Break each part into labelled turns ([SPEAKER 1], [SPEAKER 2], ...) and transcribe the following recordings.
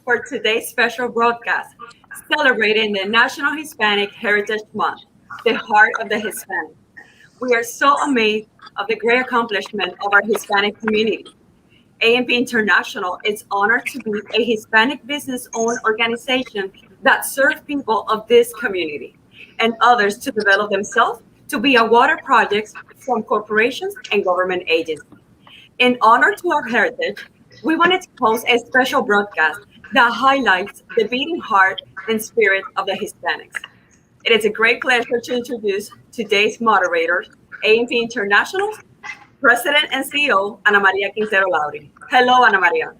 [SPEAKER 1] for today's special broadcast celebrating the National Hispanic Heritage Month, the heart of the Hispanic. We are so amazed of the great accomplishment of our Hispanic community. AMP International is honored to be a Hispanic business-owned organization that serves people of this community and others to develop themselves to be a water projects from corporations and government agencies. In honor to our heritage, we wanted to host a special broadcast that highlights the beating heart and spirit of the Hispanics. It is a great pleasure to introduce today's moderators, AMP International's President and CEO, Ana Maria Quintero Lowry. Hello, Ana Maria.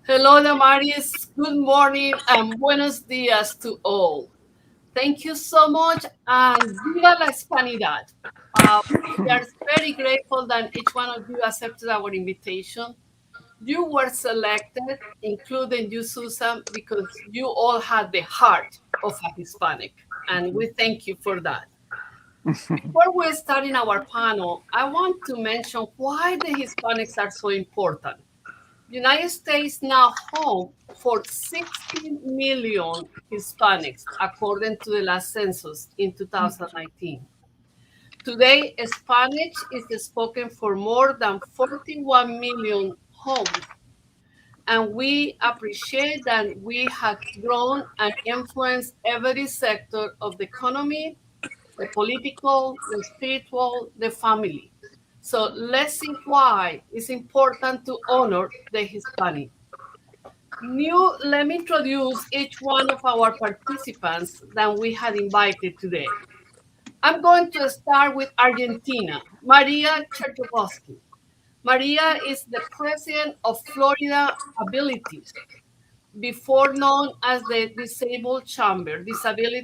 [SPEAKER 2] Hello, Damaris. Good morning and buenos dias to all. Thank you so much and viva la Hispanidad. We are very grateful that each one of you accepted our invitation. You were selected, including you, Susan, because you all had the heart of a Hispanic, and we thank you for that. Before we start in our panel, I want to mention why the Hispanics are so important. United States now home for 16 million Hispanics, according to the last census in 2019. Today, Spanish is spoken for more than 41 million homes, and we appreciate that we have grown and influenced every sector of the economy, the political, the spiritual, the family. So let's see why it's important to honor the Hispanic. Let me introduce each one of our participants that we had invited today. I'm going to start with Argentina, Maria Cherjovsky. Maria is the president of Florida Abilities, before known as the Disability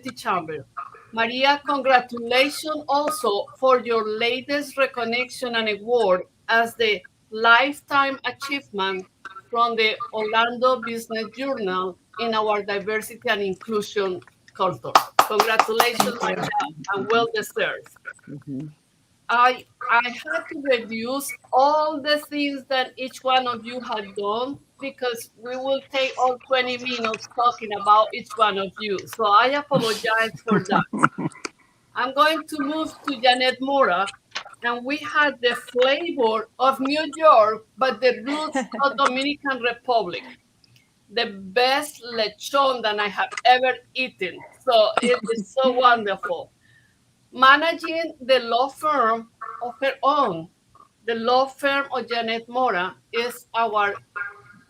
[SPEAKER 2] Chamber. Maria, congratulations also for your latest recognition and award as the Lifetime Achievement from the Orlando Business Journal in our diversity and inclusion culture. Congratulations, Maria, and well deserved. I had to reduce all the things that each one of you had done because we will take all 20 minutes talking about each one of you. So I apologize for that. I'm going to move to Jeanette Mora, and we had the flavor of New York, but the roots of Dominican Republic. The best lechon that I have ever eaten. So it is so wonderful. Managing the law firm of her own. The law firm of Jeanette Mora is our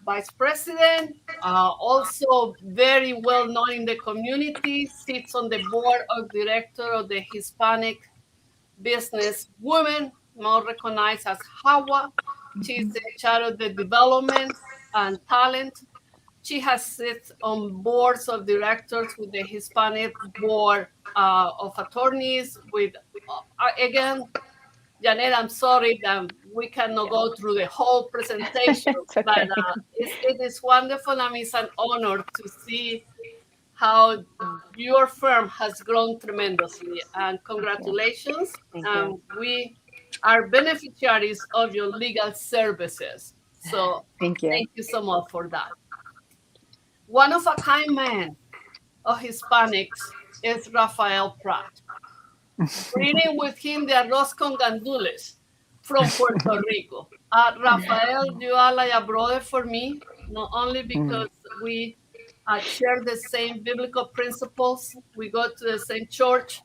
[SPEAKER 2] vice president, also very well known in the community, sits on the board of director of the Hispanic Business Women, more recognized as HAWA. She's in charge of the development and talent. She has sits on boards of directors with the Hispanic Board of Attorneys. With again, Janet, I'm sorry that we cannot go through the whole presentation,
[SPEAKER 3] Okay.
[SPEAKER 2] but it is wonderful and it's an honor to see how your firm has grown tremendously. And congratulations. We are beneficiaries of your legal services. So
[SPEAKER 3] Thank you.
[SPEAKER 2] thank you so much for that. One of a kind man of Hispanics is Rafael Pratts. Bringing with him the arroz con gandules from Puerto Rico. Rafael, you are like a brother for me, not only because we share the same biblical principles, we go to the same church,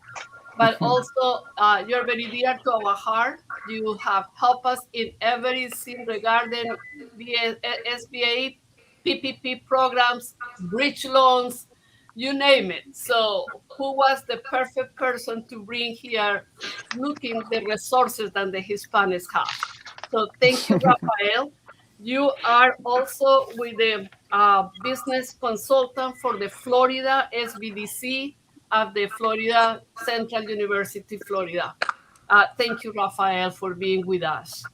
[SPEAKER 2] but also you're very dear to our heart. You have helped us in everything regarding the SBA, PPP programs, bridge loans, you name it. So who was the perfect person to bring here looking the resources that the Hispanics have? So thank you, Rafael. You are also with the business consultant for the Florida SBDC of the Florida Central University, Florida. Thank you, Rafael, for being with us.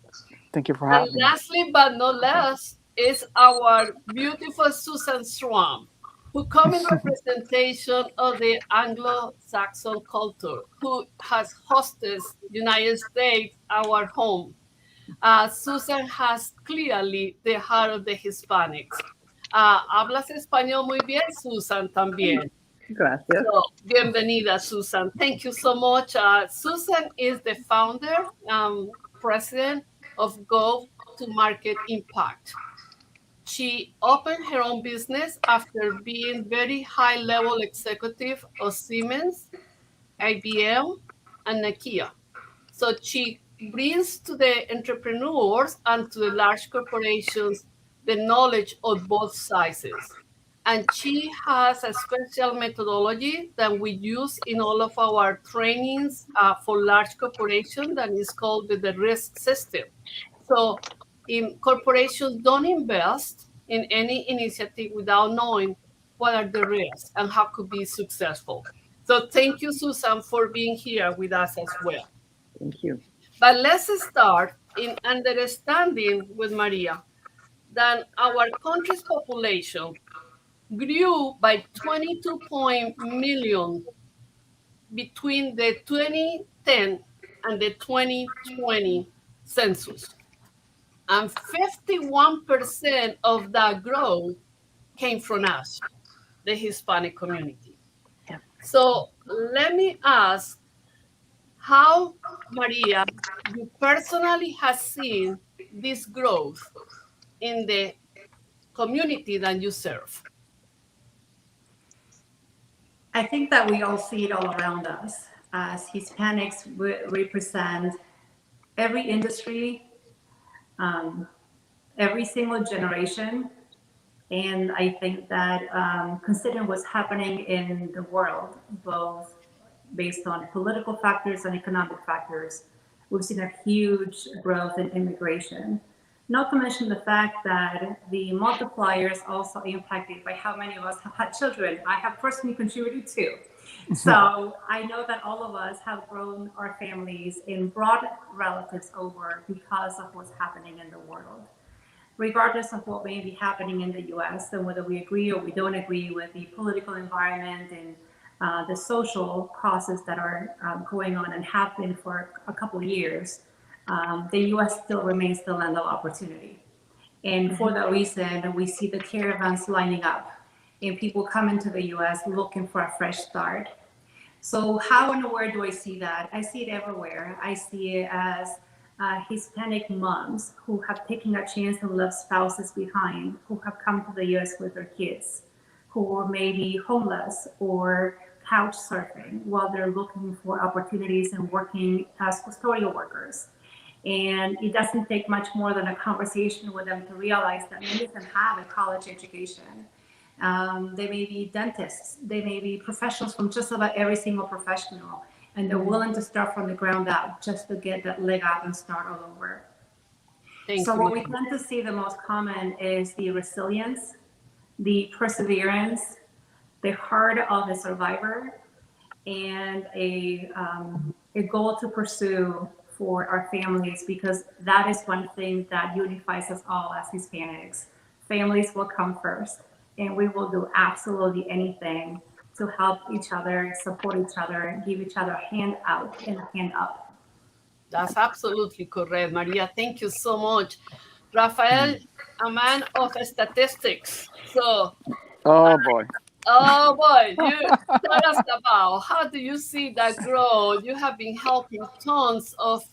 [SPEAKER 3] Thank you for
[SPEAKER 2] And
[SPEAKER 3] having me.
[SPEAKER 2] lastly, but not last, is our beautiful Susan Schramm, who come in representation of the Anglo-Saxon culture, who has hosted United States, our home. Susan has clearly the heart of the Hispanics. Hablas español muy bien, Susan, también.
[SPEAKER 3] Gracias.
[SPEAKER 2] So, bienvenida, Susan. Thank you so much. Susan is the founder, president of Go to Market Impact. She opened her own business after being very high-level executive of Siemens, IBM, and Nokia. So she brings to the entrepreneurs and to the large corporations the knowledge of both sizes. And she has a special methodology that we use in all of our trainings for large corporations that is called the risk system. So in corporations don't invest in any initiative without knowing what are the risks and how could be successful. So thank you, Susan, for being here with us as well.
[SPEAKER 3] Thank you.
[SPEAKER 2] But let's start in understanding with Maria that our country's population grew by 22 million between the 2010 and the 2020 census. And 51% of that growth came from us, the Hispanic community.
[SPEAKER 3] Yeah.
[SPEAKER 2] So let me ask how, Maria, you personally have seen this growth in the community that you serve.
[SPEAKER 4] I think that we all see it all around us. As Hispanics represent every industry, every single generation. And I think that considering what's happening in the world, both based on political factors and economic factors, we've seen a huge growth in immigration. Not to mention the fact that the multipliers also impacted by how many of us have had children. I have personally contributed too. So I know that all of us have grown our families and brought relatives over because of what's happening in the world. Regardless of what may be happening in the US and whether we agree or we don't agree with the political environment and the social causes that are going on and have been for a couple of years, the US still remains the land of opportunity. And for that reason, we see the caravans lining up and people come into the US looking for a fresh start. So how and where do I see that? I see it everywhere. I see it as Hispanic moms who have taken a chance and left spouses behind, who have come to the US with their kids, who may be homeless or couch surfing while they're looking for opportunities and working as custodial workers. And it doesn't take much more than a conversation with them to realize that many of them have a college education. They may be dentists, they may be professionals from just about every single professional, and they're willing to start from the ground up just to get that leg up and start all over. So what we tend to see the most common is the resilience, the perseverance, the heart of a survivor, and a goal to pursue for our families, because that is one thing that unifies us all as Hispanics. Families will come first, and we will do absolutely anything to help each other, support each other, give each other a hand out and a hand up.
[SPEAKER 2] That's absolutely correct, Maria. Thank you so much. Rafael, a man of statistics. So,
[SPEAKER 5] oh boy,
[SPEAKER 2] you tell us about how do you see that growth? You have been helping tons of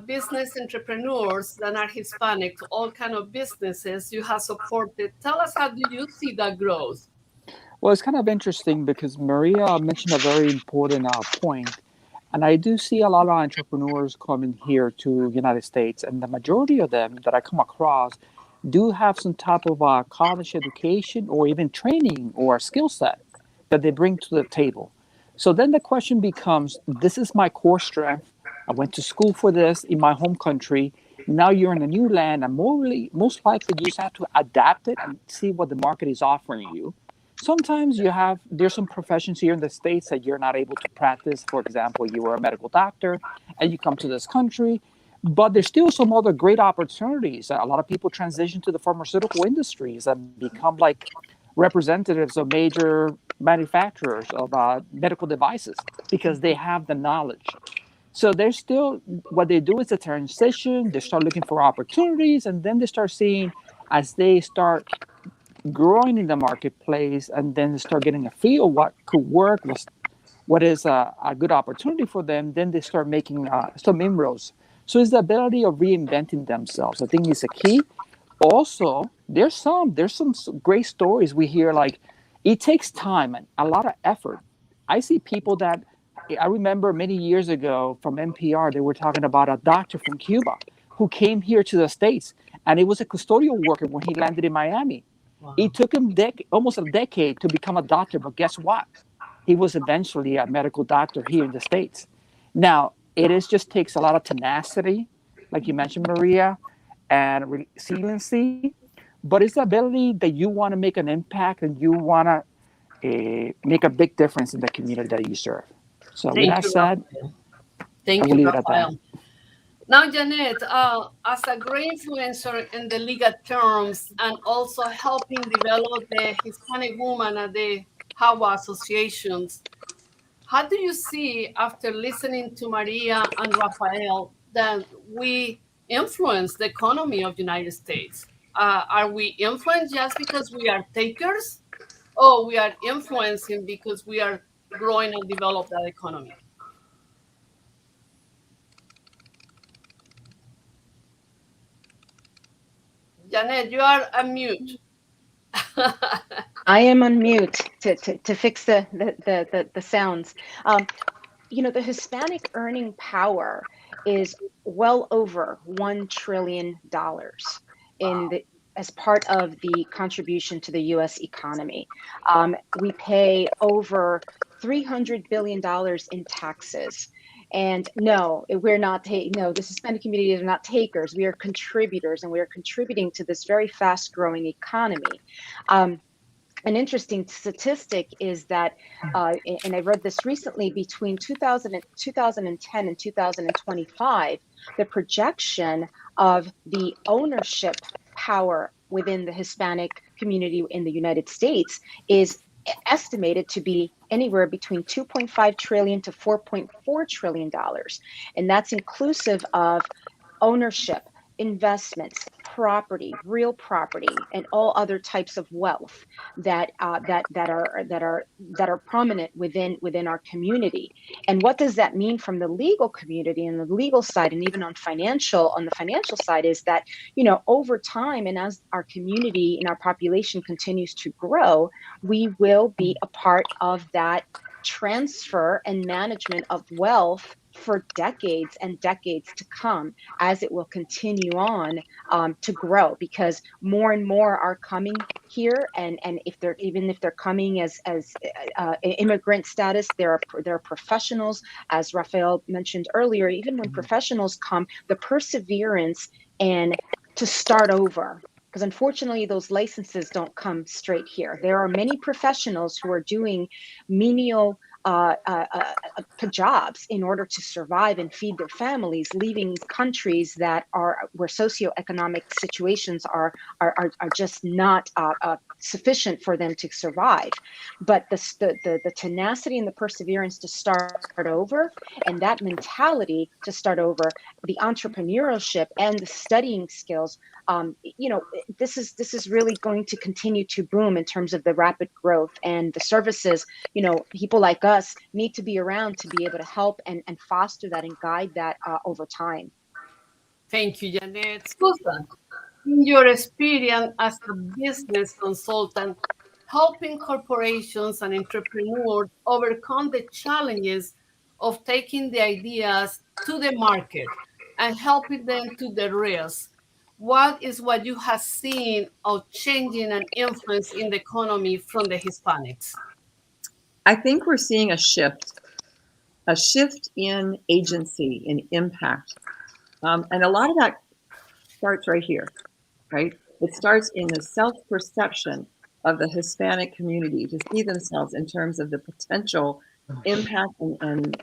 [SPEAKER 2] business entrepreneurs that are Hispanic, all kind of businesses you have supported. Tell us, how do you see that growth?
[SPEAKER 5] well, it's kind of interesting because Maria mentioned a very important point. And I do see a lot of entrepreneurs coming here to United States, and the majority of them that I come across do have some type of college education or even training or skill set that they bring to the table. So then the question becomes, this is my core strength. I went to school for this in my home country. Now you're in a new land, and most likely you just have to adapt it and see what the market is offering you. Sometimes there's some professions here in the States that you're not able to practice. For example, you were a medical doctor and you come to this country, but there's still some other great opportunities. A lot of people transition to the pharmaceutical industries and become like representatives of major manufacturers of medical devices because they have the knowledge. So they're still, what they do is a transition, they start looking for opportunities, and then they start seeing as they start growing in the marketplace and then start getting a feel what could work, what is a good opportunity for them, then they start making some inroads. So it's the ability of reinventing themselves. I think is a key. Also, there's some great stories we hear. Like, it takes time and a lot of effort. I see people that I remember many years ago from NPR. They were talking about a doctor from Cuba who came here to the States, and it was a custodial worker when he landed in Miami.
[SPEAKER 2] Wow.
[SPEAKER 5] It took him almost a decade to become a doctor, but guess what? He was eventually a medical doctor here in the States. Now, just takes a lot of tenacity, like you mentioned, Maria, and resiliency, but it's the ability that you want to make an impact and you want to make a big difference in the community that you serve. So, with
[SPEAKER 2] Thank
[SPEAKER 5] that
[SPEAKER 2] you,
[SPEAKER 5] said,
[SPEAKER 2] Rafael.
[SPEAKER 5] I
[SPEAKER 2] Thank
[SPEAKER 5] will
[SPEAKER 2] you,
[SPEAKER 5] leave it at that.
[SPEAKER 2] Rafael. Now, Jeanette, as a great influencer in the legal terms and also helping develop the Hispanic woman at the HAWA associations, how do you see, after listening to Maria and Rafael, that we influence the economy of the United States? Are we influenced just because we are takers, or we are influencing because we are growing and develop that economy? Janet, you are on mute.
[SPEAKER 3] I am on mute to fix the sounds. The Hispanic earning power is well over $1 trillion as part of the contribution to the U.S. economy. We pay over $300 billion in taxes. And no, we're not no, the Hispanic community are not takers. We are contributors, and we are contributing to this very fast growing economy. An interesting statistic is that, and I read this recently, between 2010 and 2025, the projection of the ownership power within the Hispanic community in the United States is estimated to be anywhere between 2.5 trillion to 4.4 trillion dollars, and that's inclusive of ownership, investments, property, real property, and all other types of wealth that are prominent within our community. And what does that mean from the legal community and the legal side, and even on the financial side, is that, over time, and as our community and our population continues to grow, we will be a part of that transfer and management of wealth for decades and decades to come, as it will continue on to grow, because more and more are coming here, and if they're coming as immigrant status, there are professionals, as Rafael mentioned earlier. Even when professionals come, the perseverance and to start over, because unfortunately those licenses don't come straight here. There are many professionals who are doing menial jobs in order to survive and feed their families, leaving countries where socioeconomic situations are just not sufficient for them to survive. But the tenacity and the perseverance to start over, and that mentality to start over, the entrepreneurship and the studying skills, this is really going to continue to boom in terms of the rapid growth and the services. People like us need to be around to be able to help and foster that and guide that over time.
[SPEAKER 2] Thank you, Jeanette. Susan, in your experience as a business consultant, helping corporations and entrepreneurs overcome the challenges of taking the ideas to the market and helping them to the risk, what you have seen of changing and influence in the economy from the Hispanics?
[SPEAKER 6] I think we're seeing a shift in agency, in impact. And a lot of that starts right here, right? It starts in the self-perception of the Hispanic community to see themselves in terms of the potential impact and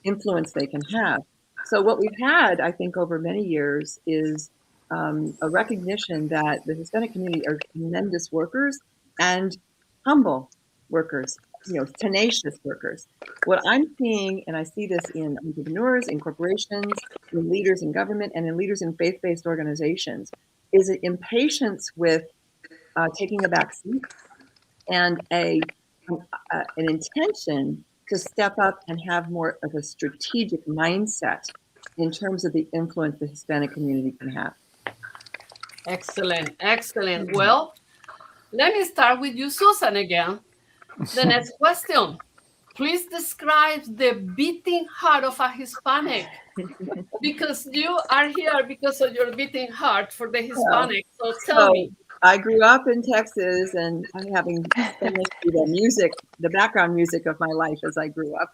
[SPEAKER 6] influence they can have. So what we've had, I think, over many years is a recognition that the Hispanic community are tremendous workers and humble workers, tenacious workers. What I'm seeing, and I see this in entrepreneurs, in corporations, in leaders in government, and in leaders in faith-based organizations, is an impatience with taking a back seat and an intention to step up and have more of a strategic mindset in terms of the influence the Hispanic community can have.
[SPEAKER 2] Excellent, excellent. Well, let me start with you, Susan, again. The next question. Please describe the beating heart of a Hispanic, because you are here because of your beating heart for the Hispanic. So tell me.
[SPEAKER 6] I grew up in Texas, and having finished the background music of my life as I grew up,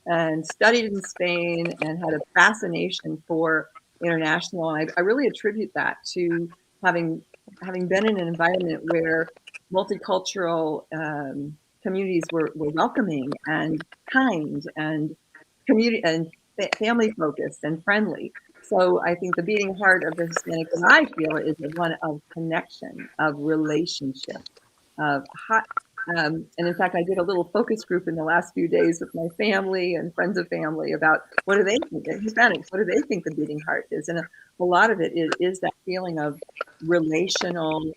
[SPEAKER 6] and studied in Spain and had a fascination for international. And I really attribute that to having been in an environment where multicultural communities were welcoming and kind and community and family focused and friendly. So I think the beating heart of the Hispanic, that I feel, is one of connection, of relationship, of hot. And in fact, I did a little focus group in the last few days with my family and friends of family about what do they think, Hispanics, what do they think the beating heart is? And a lot of it is that feeling of relational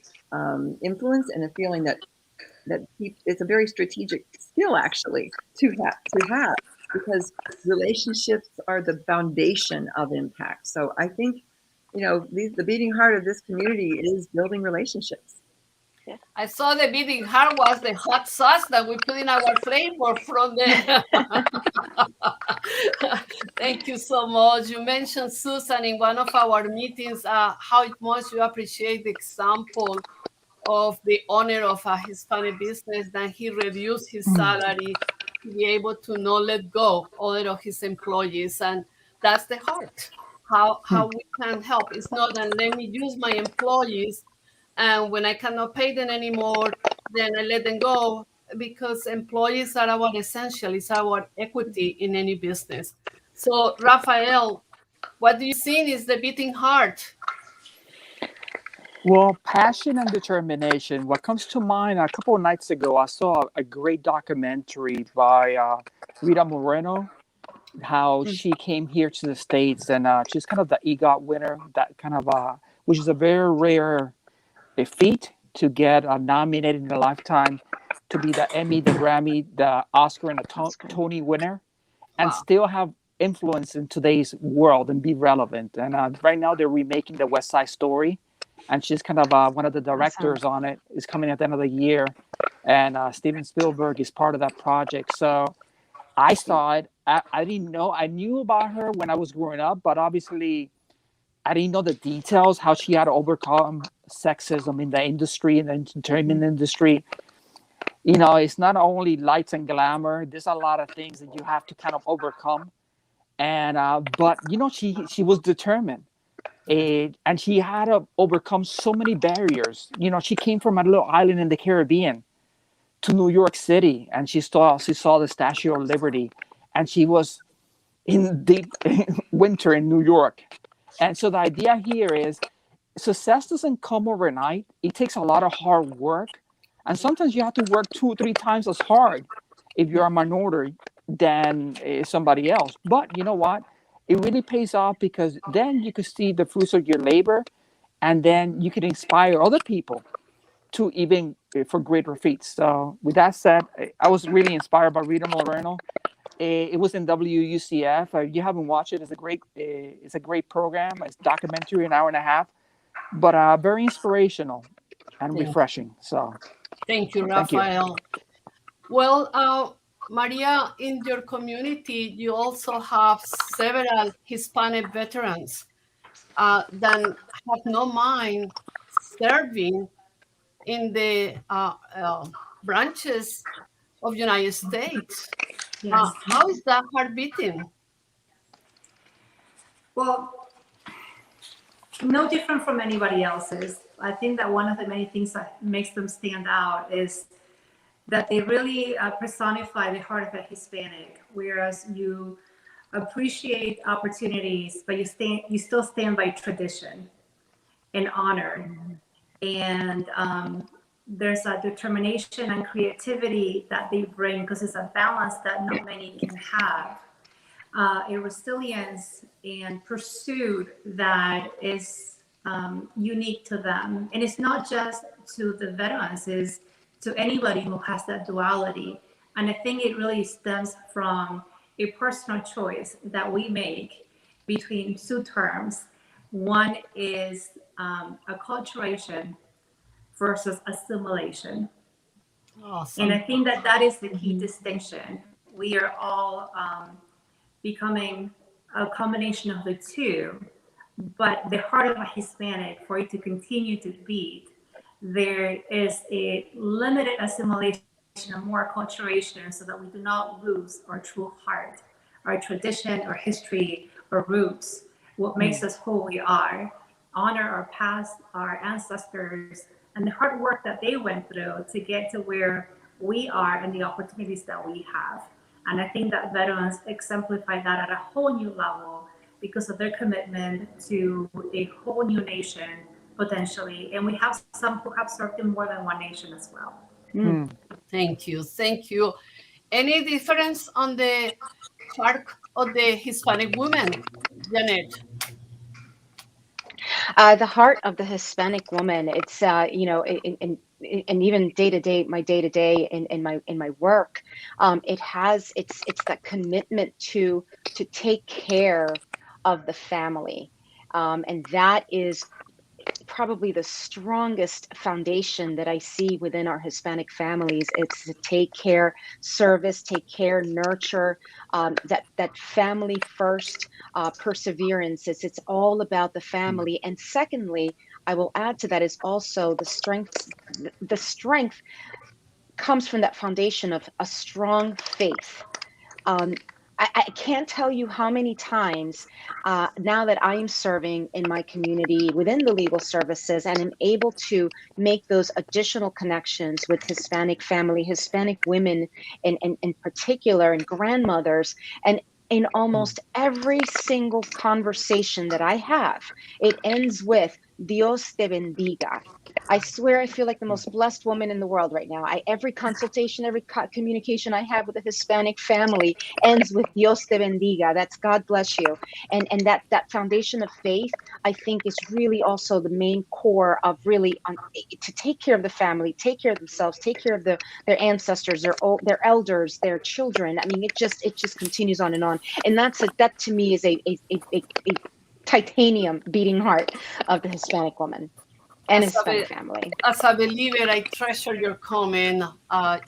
[SPEAKER 6] influence, and a feeling that it's a very strategic skill, actually, to have, because relationships are the foundation of impact. So I think, the beating heart of this community is building relationships.
[SPEAKER 2] I saw the beating heart was the hot sauce that we put in our flavor from the. Thank you so much. You mentioned, Susan, in one of our meetings, how much you appreciate the example of the owner of a Hispanic business, that he reduced his salary to be able to not let go other of his employees. And that's the heart. How we can help. It's not that let me use my employees, and when I cannot pay them anymore, then I let them go, because employees are our essential, it's our equity in any business. So, Rafael, what do you think is the beating heart?
[SPEAKER 5] Well, passion and determination. What comes to mind, a couple of nights ago, I saw a great documentary by Rita Moreno, how she came here to the States, and she's kind of the EGOT winner, that kind of, which is a very rare feat to get nominated in a lifetime to be the Emmy, the Grammy, the Oscar, and the Tony winner, and still have influence in today's world and be relevant. And right now they're remaking the West Side Story, and she's kind of one of the directors on it. Is coming at the end of the year, and Steven Spielberg is part of that project. So I saw it. I didn't know. I knew about her when I was growing up, but obviously I didn't know the details, how she had to overcome sexism in the industry, in the entertainment industry. It's not only lights and glamour. There's a lot of things that you have to kind of overcome. And but she was determined, and she had to overcome so many barriers. She came from a little island in the Caribbean to New York City, and she saw the Statue of Liberty, and she was in deep winter in New York. And so the idea here is success doesn't come overnight. It takes a lot of hard work, and sometimes you have to work 2 or 3 times as hard if you're a minority than somebody else. But you know what? It really pays off, because then you can see the fruits of your labor, and then you can inspire other people to even for greater feats. So with that said, I was really inspired by Rita Moreno. It was in WUCF. You haven't watched it. It's a great program. It's documentary, an hour and a half, but very inspirational and refreshing. So
[SPEAKER 2] thank you, Rafael. Well, Maria, in your community, you also have several Hispanic veterans that have no mind serving in the branches of United States.
[SPEAKER 4] Yes.
[SPEAKER 2] How is that heart beating?
[SPEAKER 4] Well, no different from anybody else's. I think that one of the many things that makes them stand out is that they really personify the heart of a Hispanic, whereas you appreciate opportunities, but you still stand by tradition and honor. And there's a determination and creativity that they bring, because it's a balance that not many can have. A resilience and pursuit that is unique to them. And it's not just to the veterans is to anybody who has that duality. And I think it really stems from a personal choice that we make between two terms. One is acculturation versus assimilation.
[SPEAKER 2] Awesome.
[SPEAKER 4] And I think that that is the key distinction. We are all becoming a combination of the two, but the heart of a Hispanic, for it to continue to beat, there is a limited assimilation and more acculturation so that we do not lose our true heart, our tradition, our history, our roots, what makes us who we are, honor our past, our ancestors, and the hard work that they went through to get to where we are and the opportunities that we have. And I think that veterans exemplify that at a whole new level because of their commitment to a whole new nation, potentially. And we have some who have served in more than one nation as well.
[SPEAKER 2] Thank you. Thank you. Any difference on the heart of the Hispanic woman, Jeanette?
[SPEAKER 3] The heart of the Hispanic woman, it's you know, and even day to day, my day to day in my work, it's that commitment to take care of the family, and that is probably the strongest foundation that I see within our Hispanic families. It's to take care, service, take care, nurture, that family first perseverance. It's all about the family. And secondly, I will add to that is also the strength. The strength comes from that foundation of a strong faith. I can't tell you how many times now that I am serving in my community within the legal services and am able to make those additional connections with Hispanic family, Hispanic women in particular, and grandmothers. And in almost every single conversation that I have, it ends with Dios te bendiga. I swear I feel like the most blessed woman in the world right now. Every consultation, every communication I have with a Hispanic family ends with Dios te bendiga. That's God bless you. And that foundation of faith, I think, is really also the main core of really to take care of the family, take care of themselves, take care of their ancestors, their elders, their children. I mean, it just continues on. And that to me is a titanium beating heart of the Hispanic woman and Hispanic family.
[SPEAKER 2] As a believer, I treasure your comment,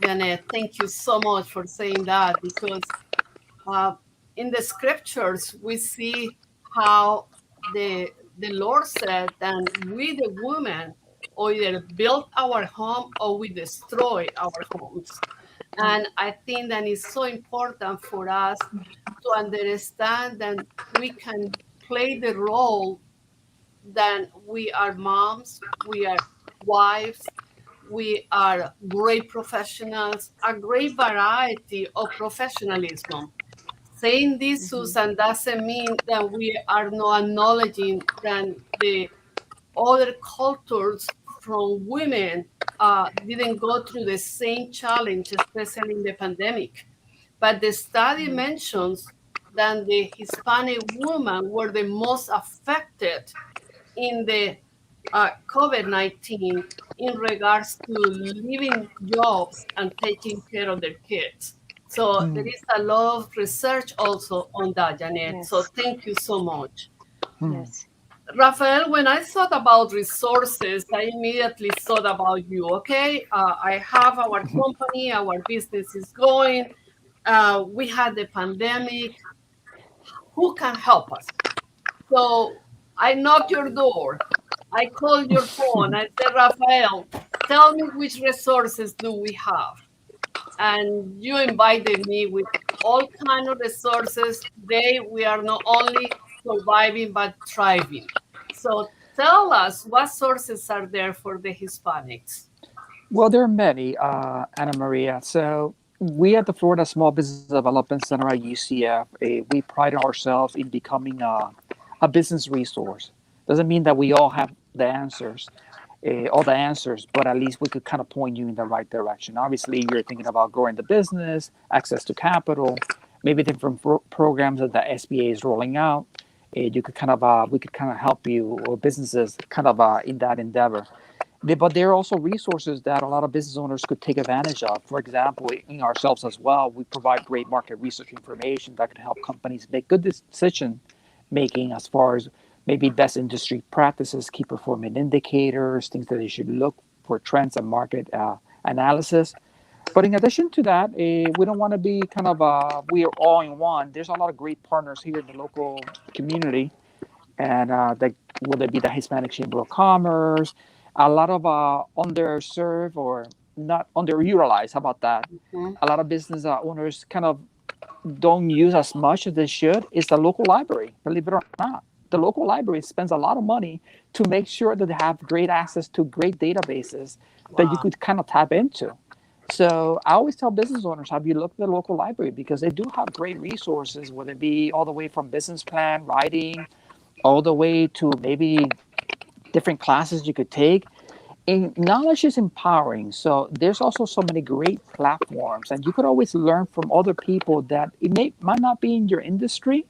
[SPEAKER 2] Jeanette. Thank you so much for saying that, because in the scriptures, we see how the Lord said that we, the women, either build our home or we destroy our homes. And I think that it's so important for us to understand that we can play the role that we are moms, we are wives, we are great professionals, a great variety of professionalism. Saying this, Susan, doesn't mean that we are not acknowledging that the other cultures from women didn't go through the same challenge, especially in the pandemic. But the study mentions that the Hispanic women were the most affected in the COVID-19 in regards to leaving jobs and taking care of their kids. So there is a lot of research also on that, Jeanette.
[SPEAKER 3] Yes.
[SPEAKER 2] So thank you so much.
[SPEAKER 3] Yes.
[SPEAKER 2] Rafael, when I thought about resources, I immediately thought about you. Okay, I have our company, our business is going. We had the pandemic. Who can help us? So I knocked your door. I called your phone. I said, Rafael, tell me which resources do we have? And you invited me with all kinds of resources. Today, we are not only surviving, but thriving. So tell us, what sources are there for the Hispanics?
[SPEAKER 5] Well, there are many, Ana Maria. So we at the Florida Small Business Development Center at UCF, we pride ourselves in becoming a business resource. Doesn't mean that we all have the answers, but at least we could kind of point you in the right direction. Obviously, you're thinking about growing the business, access to capital, maybe different programs that the SBA is rolling out. You could we could kind of help you or businesses kind of in that endeavor. But there are also resources that a lot of business owners could take advantage of. For example, in ourselves as well, we provide great market research information that can help companies make good decision making as far as maybe best industry practices, key performance indicators, things that they should look for, trends and market analysis. But in addition to that, we don't want to be kind of we are all in one. There's a lot of great partners here in the local community, and whether it be the Hispanic Chamber of Commerce, a lot of underserved or not underutilized. How about that?
[SPEAKER 2] Mhm.
[SPEAKER 5] A lot of business owners kind of don't use as much as they should. Is the local library, believe it or not. The local library spends a lot of money to make sure that they have great access to great databases that you
[SPEAKER 2] Wow.
[SPEAKER 5] could kind of tap into. So I always tell business owners, have you looked at the local library? Because they do have great resources, whether it be all the way from business plan writing, all the way to maybe different classes you could take. And knowledge is empowering. So there's also so many great platforms, and you could always learn from other people that might not be in your industry,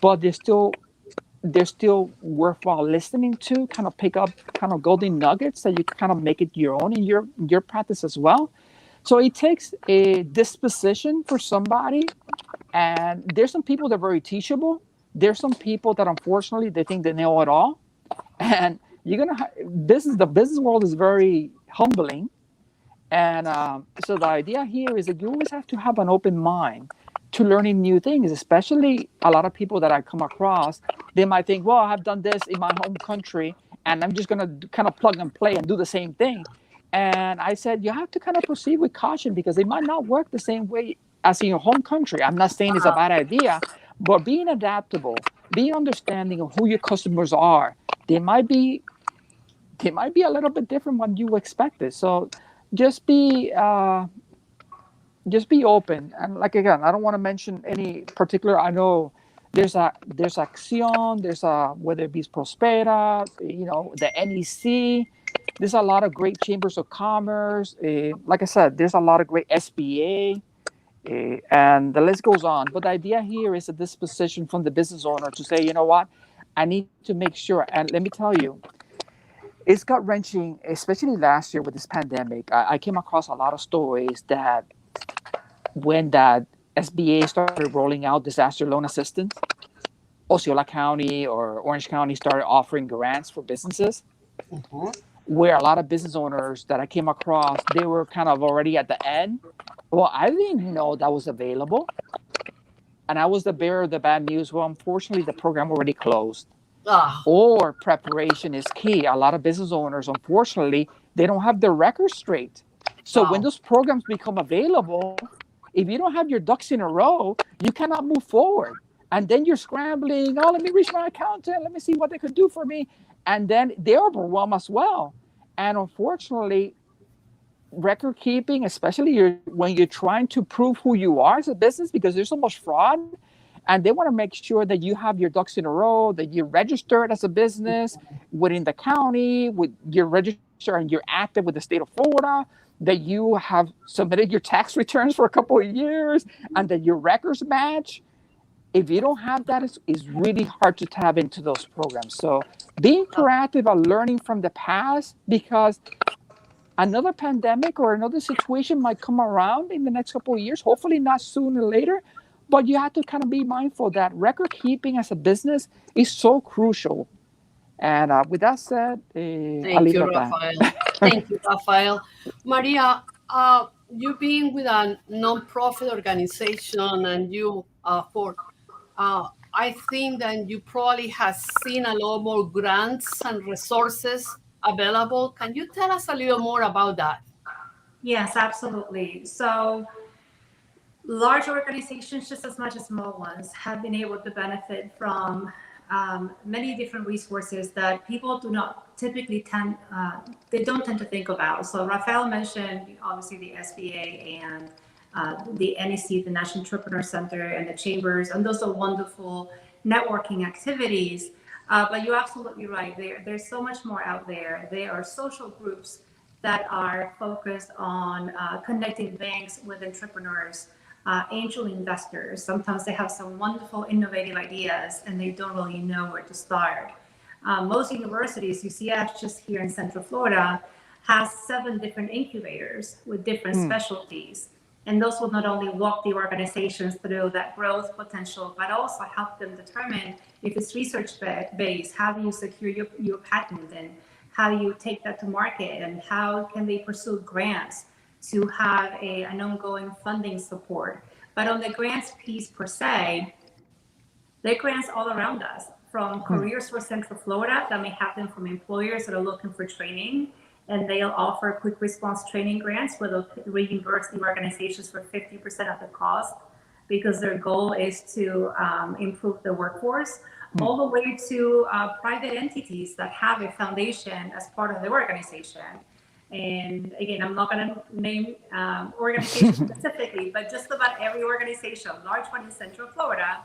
[SPEAKER 5] but they're still worthwhile listening to. Kind of pick up kind of golden nuggets that you can kind of make it your own in your practice as well. So it takes a disposition for somebody, and there's some people that are very teachable. There's some people that unfortunately they think they know it all, and you're gonna the business world is very humbling, and so the idea here is that you always have to have an open mind to learning new things. Especially a lot of people that I come across, they might think, well, I've done this in my home country and I'm just gonna kind of plug and play and do the same thing. And I said, you have to kind of proceed with caution because they might not work the same way as in your home country. I'm not saying it's a bad idea, but being adaptable, being understanding of who your customers are, they might be a little bit different when you expected. So just be uh, just be open. And like again, I don't want to mention any particular. I know there's Action, there's whether it be Prospera, the NEC. There's a lot of great chambers of commerce. Like I said, there's a lot of great SBA. And the list goes on. But the idea here is a disposition from the business owner to say, you know what, I need to make sure. And let me tell you, it's gut wrenching, especially last year with this pandemic. I came across a lot of stories that when that SBA started rolling out disaster loan assistance, Osceola County or Orange County started offering grants for businesses,
[SPEAKER 2] Mhm.
[SPEAKER 5] where a lot of business owners that I came across, they were kind of already at the end. Well, I didn't know that was available. And I was the bearer of the bad news. Well, unfortunately, the program already closed.
[SPEAKER 2] Ah,
[SPEAKER 5] Or preparation is key. A lot of business owners, unfortunately, they don't have their records straight. So when
[SPEAKER 2] wow.
[SPEAKER 5] those programs become available, if you don't have your ducks in a row, you cannot move forward. And then you're scrambling. Oh, let me reach my accountant. Let me see what they could do for me. And then they're overwhelmed as well. And unfortunately, record keeping, especially when you're trying to prove who you are as a business, because there's so much fraud, and they want to make sure that you have your ducks in a row, that you're registered as a business within the county, you're registered and you're active with the state of Florida, that you have submitted your tax returns for a couple of years, and that your records match. If you don't have that, it's really hard to tap into those programs. So being proactive about learning from the past, because another pandemic or another situation might come around in the next couple of years, hopefully not sooner or later. But you have to kind of be mindful that record keeping as a business is so crucial. And with that said, I'll
[SPEAKER 2] Thank
[SPEAKER 5] leave it
[SPEAKER 2] you,
[SPEAKER 5] at that.
[SPEAKER 2] Rafael. Thank you, Rafael. Maria, you being with a non-profit organization and you I think that you probably have seen a lot more grants and resources available. Can you tell us a little more about that?
[SPEAKER 4] Yes, absolutely. So large organizations, just as much as small ones, have been able to benefit from many different resources that people do not typically they don't tend to think about. So Rafael mentioned obviously the SBA and the NEC, the National Entrepreneur Center, and the chambers, and those are wonderful networking activities. But you're absolutely right. There's so much more out there. There are social groups that are focused on connecting banks with entrepreneurs, angel investors. Sometimes they have some wonderful, innovative ideas and they don't really know where to start. Most universities, UCF, just here in Central Florida, has 7 different incubators with different specialties. And those will not only walk the organizations through that growth potential, but also help them determine if it's research based, how do you secure your patent, and how do you take that to market, and how can they pursue grants to have an ongoing funding support. But on the grants piece per se, there are grants all around us, from Careers for Central Florida that may have them from employers that are looking for training, and they'll offer quick response training grants where they'll reimburse the organizations for 50% of the cost, because their goal is to improve the workforce, all the way to private entities that have a foundation as part of their organization. And again, I'm not going to name organizations specifically, but just about every organization, large one in Central Florida,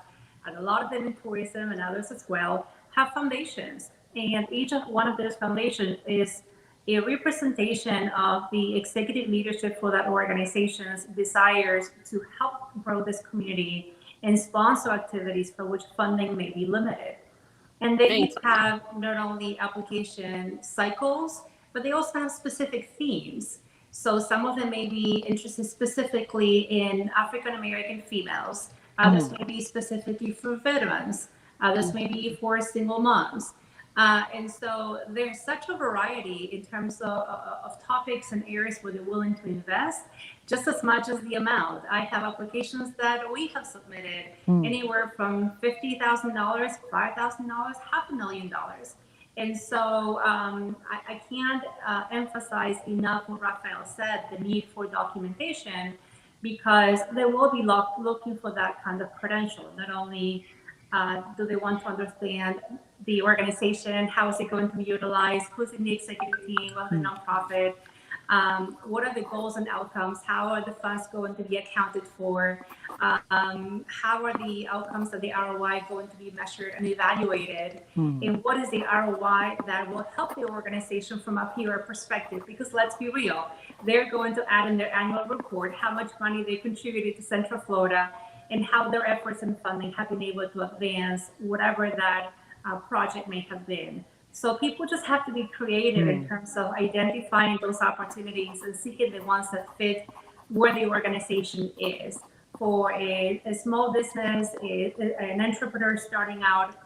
[SPEAKER 4] and a lot of them in tourism and others as well, have foundations. And each of one of those foundations is a representation of the executive leadership for that organization's desires to help grow this community and sponsor activities for which funding may be limited. And they each have not only application cycles, but they also have specific themes. So some of them may be interested specifically in African American females. Others may be specifically for veterans. Others may be for single moms. And so there's such a variety in terms of topics and areas where they're willing to invest, just as much as the amount. I have applications that we have submitted anywhere from $50,000, $5,000, $500,000. And so I can't emphasize enough what Rafael said, the need for documentation, because they will be looking for that kind of credential. Not only do they want to understand the organization, how is it going to be utilized, who's in the executive team of the nonprofit, what are the goals and outcomes, how are the funds going to be accounted for, how are the outcomes of the ROI going to be measured and evaluated, and what is the ROI that will help the organization from a PR perspective, because let's be real, they're going to add in their annual report how much money they contributed to Central Florida and how their efforts and funding have been able to advance whatever that project may have been. So people just have to be creative in terms of identifying those opportunities and seeking the ones that fit where the organization is. For a small business, an entrepreneur starting out,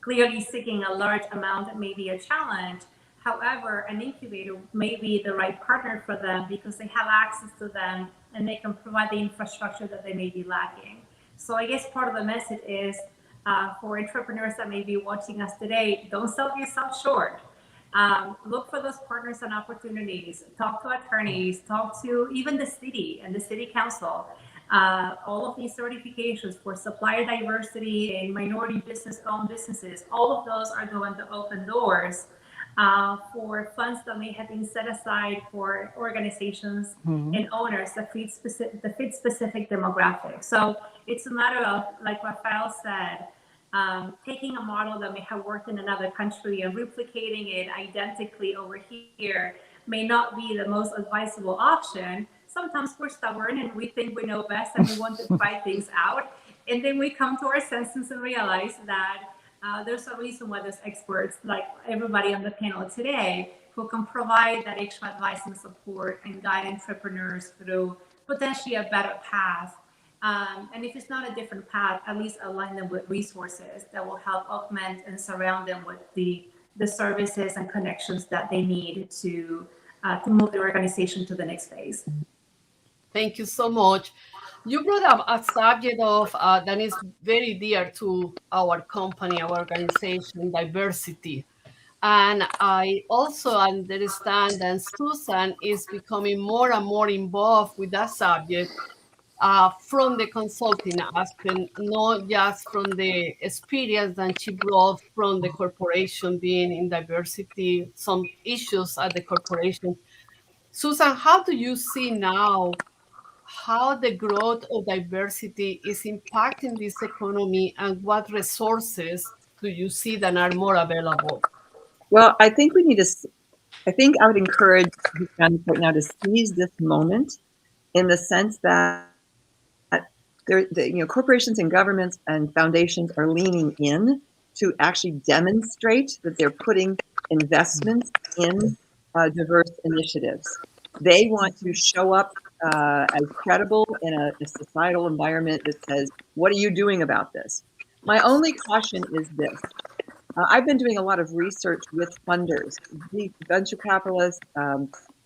[SPEAKER 4] clearly seeking a large amount may be a challenge. However, an incubator may be the right partner for them because they have access to them and they can provide the infrastructure that they may be lacking. So I guess part of the message is for entrepreneurs that may be watching us today, don't sell yourself short. Look for those partners and opportunities. Talk to attorneys, talk to even the city and the city council. All of these certifications for supplier diversity and minority business-owned businesses, all of those are going to open doors for funds that may have been set aside for organizations and owners that fit specific demographics. So it's a matter of, like Rafael said, taking a model that may have worked in another country and replicating it identically over here may not be the most advisable option. Sometimes we're stubborn and we think we know best and we want to try things out. And then we come to our senses and realize that there's a reason why there's experts like everybody on the panel today who can provide that extra advice and support and guide entrepreneurs through potentially a better path. And if it's not a different path, at least align them with resources that will help augment and surround them with the services and connections that they need to move the organization to the next phase.
[SPEAKER 2] Thank you so much. You brought up a subject of that is very dear to our company, our organization, diversity. And I also understand that Susan is becoming more and more involved with that subject from the consulting aspect, not just from the experience that she brought from the corporation being in diversity, some issues at the corporation. Susan, how do you see now how the growth of diversity is impacting this economy and what resources do you see that are more available?
[SPEAKER 6] Well, I think I would encourage Hispanics right now to seize this moment in the sense that corporations and governments and foundations are leaning in to actually demonstrate that they're putting investments in diverse initiatives. They want to show up as credible in a societal environment that says, what are you doing about this? My only caution is this. I've been doing a lot of research with funders, venture capitalists,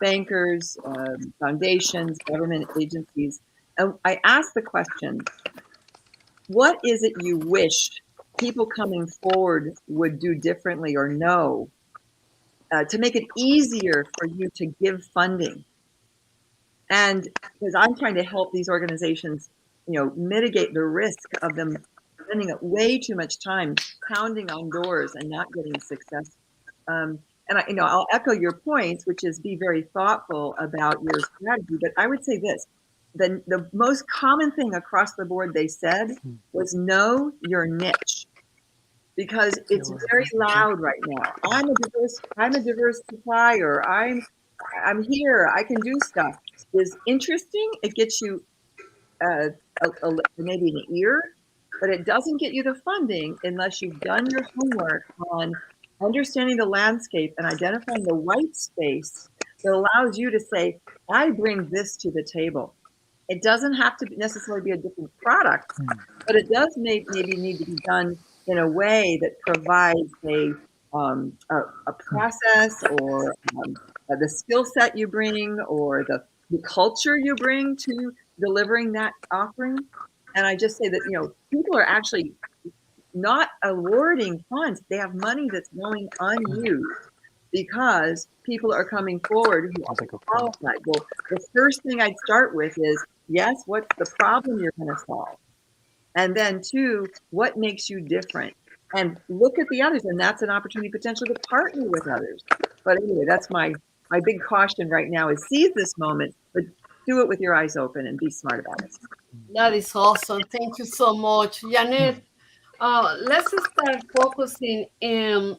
[SPEAKER 6] bankers, foundations, government agencies. And I ask the question, what is it you wish people coming forward would do differently or know to make it easier for you to give funding? And because I'm trying to help these organizations, mitigate the risk of them spending way too much time pounding on doors and not getting success. And I'll echo your points, which is be very thoughtful about your strategy. But I would say this: the most common thing across the board they said was know your niche, because it's very loud right now. I'm a diverse supplier. I'm here. I can do stuff. Is interesting. It gets you maybe an ear, but it doesn't get you the funding unless you've done your homework on understanding the landscape and identifying the white space that allows you to say, I bring this to the table. It doesn't have to necessarily be a different product, but it does maybe need to be done in a way that provides a process or the skill set you bring or the culture you bring to delivering that offering. And I just say that, people are actually not awarding funds. They have money that's going unused because people are coming forward who are qualified. Well, the first thing I'd start with is, yes, what's the problem you're going to solve? And then two, what makes you different? And look at the others. And that's an opportunity potentially to partner with others. But anyway, that's my big caution right now is seize this moment, but do it with your eyes open and be smart about it.
[SPEAKER 2] That is awesome. Thank you so much. Jeanette, let's start focusing in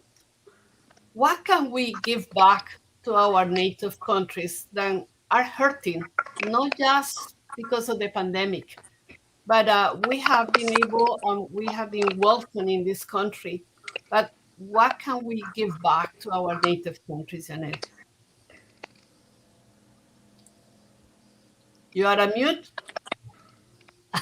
[SPEAKER 2] what can we give back to our native countries that are hurting, not just because of the pandemic, but we have been able and we have been welcome in this country. But what can we give back to our native countries, Jeanette? You are on mute.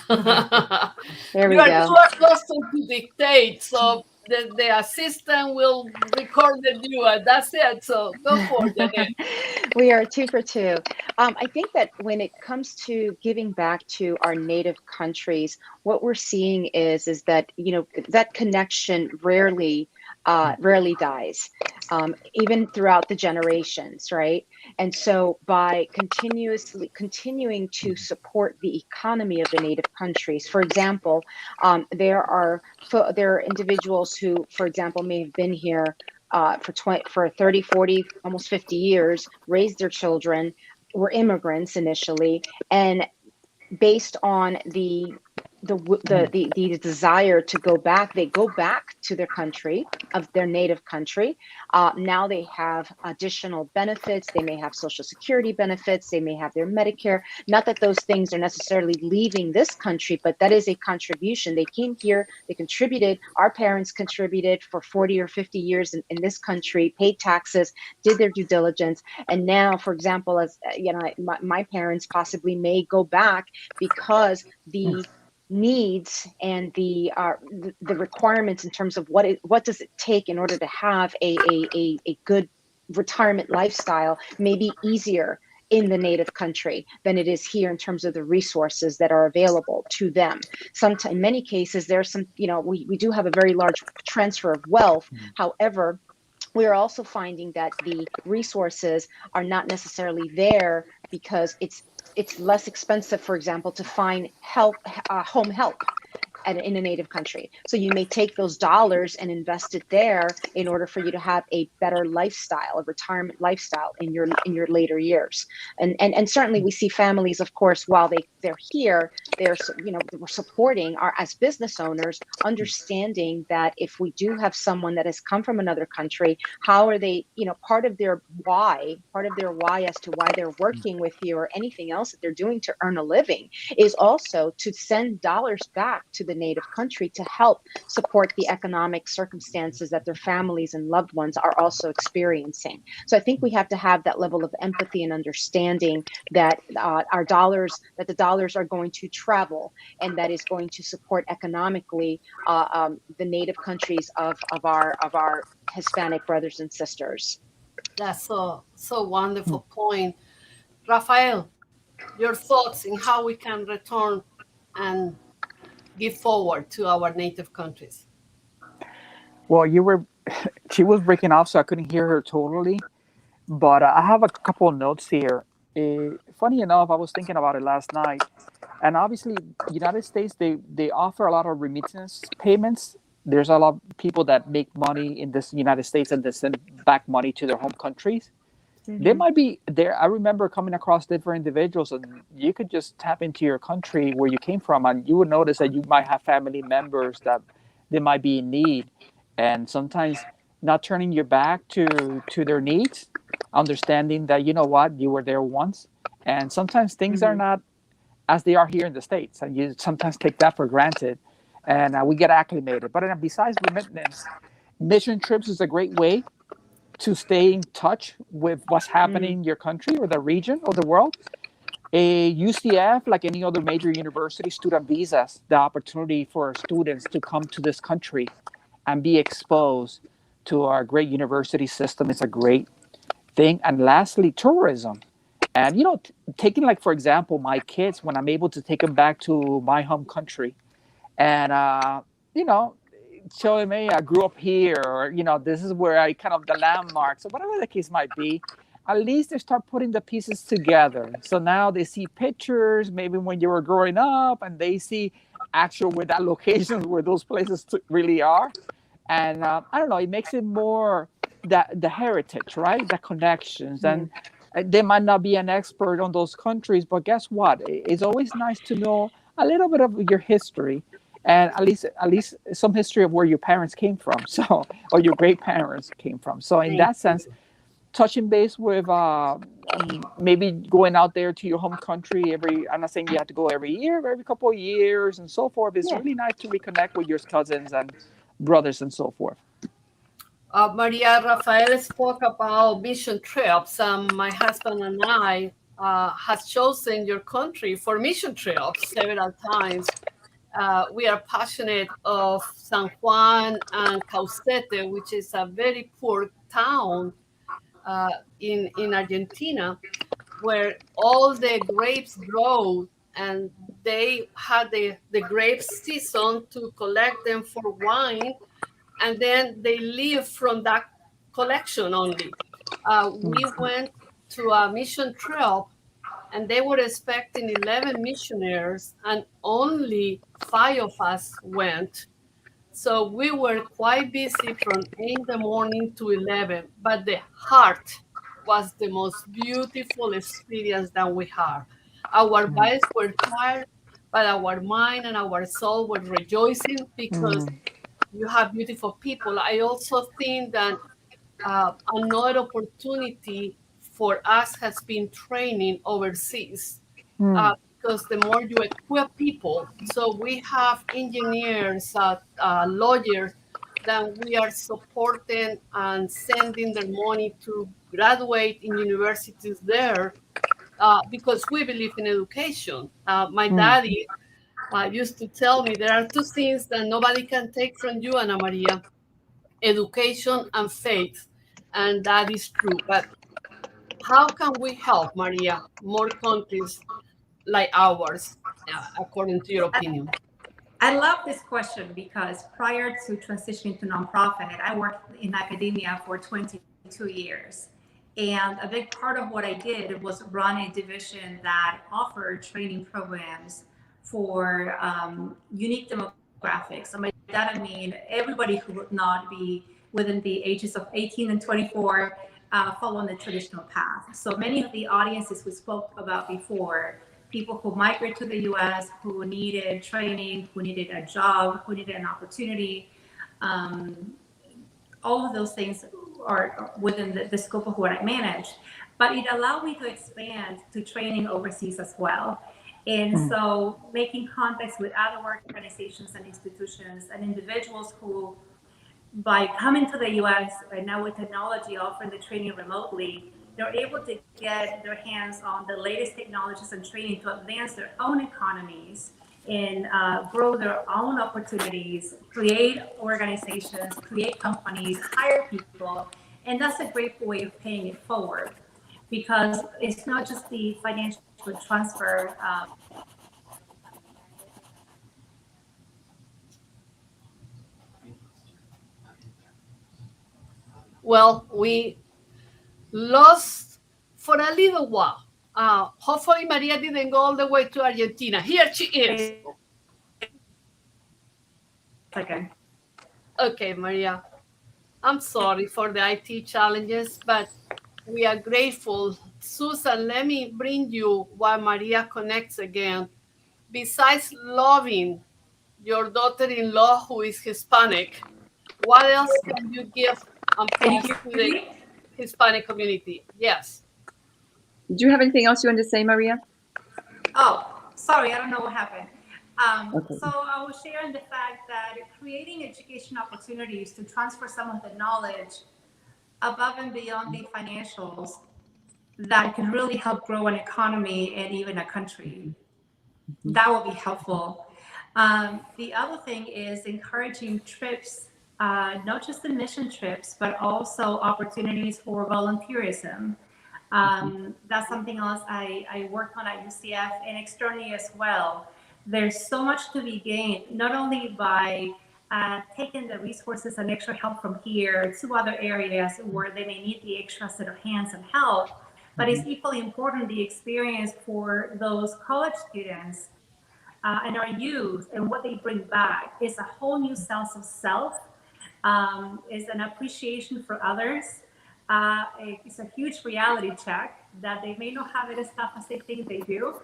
[SPEAKER 3] There we
[SPEAKER 2] You
[SPEAKER 3] go.
[SPEAKER 2] are accustomed to dictate, so the assistant will record you, and that's it. So go for it, Jeanette.
[SPEAKER 3] We are 2 for 2. I think that when it comes to giving back to our native countries, what we're seeing is that that connection rarely dies, even throughout the generations, right? And so by continuing to support the economy of the native countries, for example, there are individuals who, for example, may have been here for 30, 40, almost 50 years, raised their children, were immigrants initially, and based on the desire to go back, they go back to their country, of their native country. Now they have additional benefits. They may have Social Security benefits. They may have their Medicare. Not that those things are necessarily leaving this country, but that is a contribution. They came here, they contributed. Our parents contributed for 40 or 50 years in this country, paid taxes, did their due diligence. And now, for example, as my parents possibly may go back because the needs and the requirements in terms of what does it take in order to have a good retirement lifestyle may be easier in the native country than it is here in terms of the resources that are available to them. Sometimes, in many cases, there's some, we do have a very large transfer of wealth. However, we are also finding that the resources are not necessarily there because it's less expensive, for example, to find home help in a native country. So you may take those dollars and invest it there in order for you to have a better lifestyle, a retirement lifestyle in your later years. And certainly we see families, of course, while they're here, we're supporting as business owners, understanding that if we do have someone that has come from another country, how are they, part of their why as to why they're working with you or anything else that they're doing to earn a living is also to send dollars back to the the native country to help support the economic circumstances that their families and loved ones are also experiencing. So I think we have to have that level of empathy and understanding that the dollars are going to travel, and that is going to support economically the native countries of our Hispanic brothers and sisters.
[SPEAKER 2] That's so wonderful point. Rafael, your thoughts in how we can return and give forward to our native countries.
[SPEAKER 5] Well, she was breaking off, so I couldn't hear her totally. But I have a couple of notes here. Funny enough, I was thinking about it last night, and obviously, United States they offer a lot of remittance payments. There's a lot of people that make money in this United States and they send back money to their home countries. They
[SPEAKER 6] Mhm.
[SPEAKER 5] might be there. I remember coming across different individuals, and you could just tap into your country where you came from, and you would notice that you might have family members that they might be in need, and sometimes not turning your back to their needs, understanding that you know what you were there once, and sometimes things are
[SPEAKER 6] Mhm.
[SPEAKER 5] not as they are here in the States, and you sometimes take that for granted, and we get acclimated. But besides remittance, mission trips is a great way to stay in touch with what's happening in your country or the region or the world. A UCF, like any other major university, student visas, the opportunity for students to come to this country and be exposed to our great university system is a great thing. And lastly, tourism. And, taking, like, for example, my kids, when I'm able to take them back to my home country and, you know, showing me I grew up here, or this is where I kind of the landmarks, or whatever the case might be. At least they start putting the pieces together. So now they see pictures, maybe when you were growing up, and they see actual where that locations where those places really are. And I don't know, it makes it more that the heritage, right? The connections, and they might not be an expert on those countries, but guess what? It's always nice to know a little bit of your history, and at least some history of where your parents came from, so or your great parents came from. So in
[SPEAKER 4] Thank
[SPEAKER 5] that sense, touching base with maybe going out there to your home country every, I'm not saying you have to go every year, but every couple of years and so forth. It's
[SPEAKER 3] Yeah.
[SPEAKER 5] really nice to reconnect with your cousins and brothers and so forth.
[SPEAKER 2] Maria Rafael spoke about mission trips. My husband and I has chosen your country for mission trips several times. We are passionate of San Juan and Caucete, which is a very poor town in Argentina, where all the grapes grow, and they had the grape season to collect them for wine, and then they live from that collection only. We went to a mission trip, and they were expecting 11 missionaries, and only 5 of us went. So we were quite busy from 8 in the morning to 11, but the heart was the most beautiful experience that we had. Our bodies were tired, but our mind and our soul were rejoicing because
[SPEAKER 5] Mm,
[SPEAKER 2] you have beautiful people. I also think that another opportunity for us has been training overseas,
[SPEAKER 5] mm,
[SPEAKER 2] because the more you equip people, so we have engineers, lawyers, that we are supporting and sending their money to graduate in universities there, because we believe in education. My
[SPEAKER 5] mm,
[SPEAKER 2] daddy used to tell me there are two things that nobody can take from you, Ana Maria: education and faith. And that is true. But how can we help, Maria, more countries like ours, according to your opinion?
[SPEAKER 4] I love this question because prior to transitioning to nonprofit, I worked in academia for 22 years. And a big part of what I did was run a division that offered training programs for unique demographics. And by that I mean everybody who would not be within the ages of 18 and 24 following the traditional path. So many of the audiences we spoke about before, people who migrate to the US, who needed training, who needed a job, who needed an opportunity. All of those things are within the scope of what I manage. But it allowed me to expand to training overseas as well. And so making contacts with other organizations and institutions and individuals who, by coming to the US and now with technology offering the training remotely, they're able to get their hands on the latest technologies and training to advance their own economies and grow their own opportunities, create organizations, create companies, hire people. And that's a great way of paying it forward, because it's not just the financial transfer.
[SPEAKER 2] Well, we lost for a little while. Hopefully, Maria didn't go all the way to Argentina. Here she is.
[SPEAKER 4] Okay.
[SPEAKER 2] Okay, Maria. I'm sorry for the IT challenges, but we are grateful. Susan, let me bring you while Maria connects again. Besides loving your daughter-in-law who is Hispanic, what else can you give and pass to the Hispanic community? Yes.
[SPEAKER 6] Did you have anything else you wanted to say, Maria?
[SPEAKER 4] Oh, sorry, I don't know what happened.
[SPEAKER 6] Okay.
[SPEAKER 4] So I was sharing the fact that creating education opportunities to transfer some of the knowledge above and beyond the financials that can really help grow an economy and even a country. That will be helpful. The other thing is encouraging trips, not just the mission trips, but also opportunities for volunteerism. That's something else I work on at UCF and externally as well. There's so much to be gained, not only by taking the resources and extra help from here to other areas where they may need the extra set of hands and help, but it's equally important the experience for those college students and our youth and what they bring back is a whole new sense of self, is an appreciation for others. It's a huge reality check that they may not have it as tough as they think they do,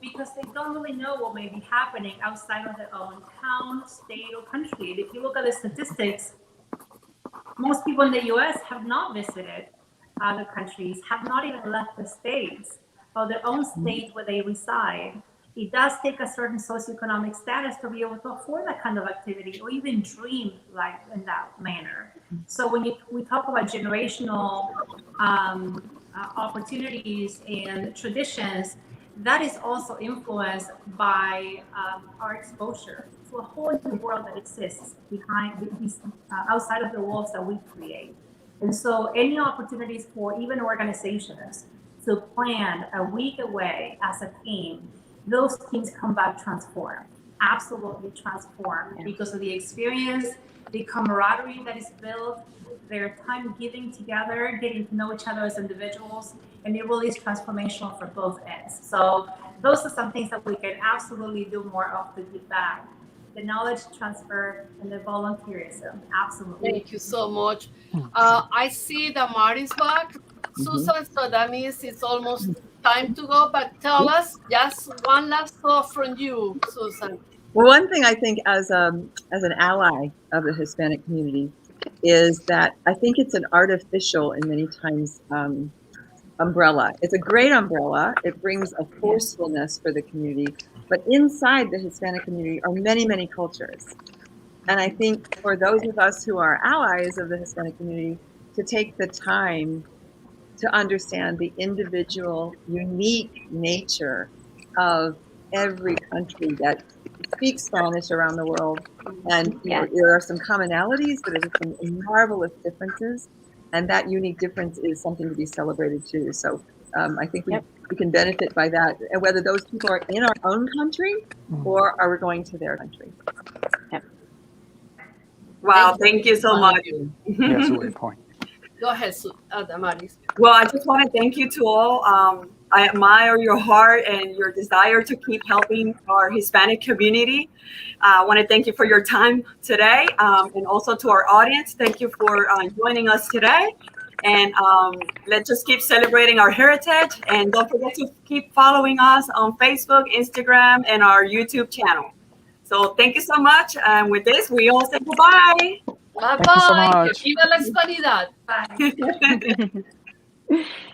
[SPEAKER 4] because they don't really know what may be happening outside of their own town, state, or country. And if you look at the statistics, most people in the US have not visited other countries, have not even left the states or their own state where they reside. It does take a certain socioeconomic status to be able to afford that kind of activity or even dream like in that manner. So when we talk about generational opportunities and traditions, that is also influenced by our exposure to a whole new world that exists behind these, outside of the walls that we create. And so any opportunities for even organizations to plan a week away as a team, those teams come back transformed, absolutely transformed, because of the experience, the camaraderie that is built, their time giving together, getting to know each other as individuals, and it really is transformational for both ends. So those are some things that we can absolutely do more of to give back. The knowledge transfer and the volunteerism, absolutely.
[SPEAKER 2] Thank you so much. I see that Mari's back, Susan, so that means it's almost time to go, but tell us just one last thought from you, Susan.
[SPEAKER 6] Well, one thing I think as an ally of the Hispanic community is that I think it's an artificial and many times umbrella. It's a great umbrella. It brings a forcefulness for the community, but inside the Hispanic community are many, many cultures. And I think for those of us who are allies of the Hispanic community to take the time to understand the individual, unique nature of every country that speaks Spanish around the world. And you know, there are some commonalities, but there's some marvelous differences. And that unique difference is something to be celebrated too. So I think we can benefit by that, and whether those people are in our own country or are we going to their country.
[SPEAKER 1] Wow, thank you so much.
[SPEAKER 5] That's a great point.
[SPEAKER 2] Go ahead, Damaris.
[SPEAKER 1] Well, I just want to thank you to all. I admire your heart and your desire to keep helping our Hispanic community. I want to thank you for your time today, and also to our audience. Thank you for joining us today. And let's just keep celebrating our heritage. And don't forget to keep following us on Facebook, Instagram, and our YouTube channel. So thank you so much. And with this, we all say goodbye.
[SPEAKER 2] Bye-bye.
[SPEAKER 5] Thank you so much.
[SPEAKER 2] Que viva la hispanidad.
[SPEAKER 4] Bye.